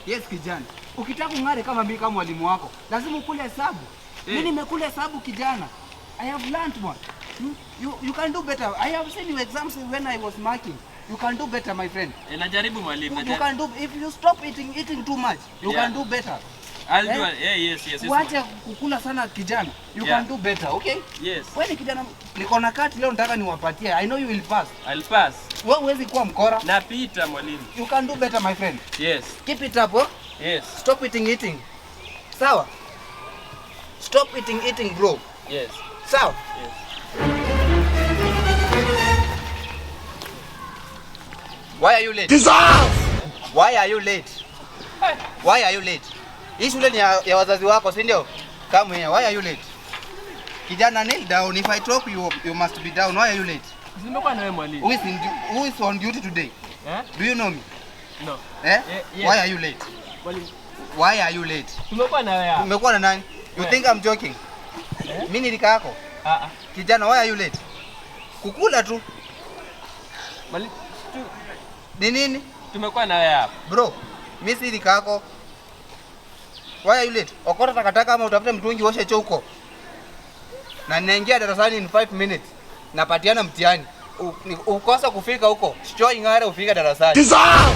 Yes kijana. Ukitaka kung'are kama mimi kama mwalimu wako, lazima ukule hesabu. Mimi nimekula hesabu kijana. I have learned one. You can do better. I have seen your exams when I was marking. You can do better, my friend. Najaribu mwalimu. You can do, if you stop eating too much, you can do better. I'll do it. Yes. Wacha kukula sana kijana. You can do better, okay? Yes. Wewe kijana, niko na kati leo nataka niwapatie. I know you will pass. I'll pass. Wewe huwezi kuwa mkora. Napita mwalimu. You can do better, my friend. Yes. Keep it up, oh? Yes. Stop eating. Sawa? Stop eating, bro. Yes. Sawa? Yes. Why are you late? Why are you late? Why are you late? Hii shule ni ya wazazi wako, si ndio? Come here. Why are you late? Kijana, kneel down. If I talk you must be down. Why are you late? Nimekuwa na wewe mwalimu. Who is on duty today? Do you know me? No. Yes. Why are you late? Mwalimu. Why are you late? Tumekuwa na wewe. Umekuwa na nani? You think I'm joking? Mimi ni rika yako? Kijana, why are you late? Kukula tu. Mwalimu. Ni nini? Tumekuwa na wewe hapa. Bro, mimi si rika yako. Why are you late? Okota takataka ama utafute mtungi uoshe choo huko. Na ninaingia darasani in 5 minutes. Napatiana mtihani. Ukosa kufika huko. Choo ing'are ufika darasani. Dissolve!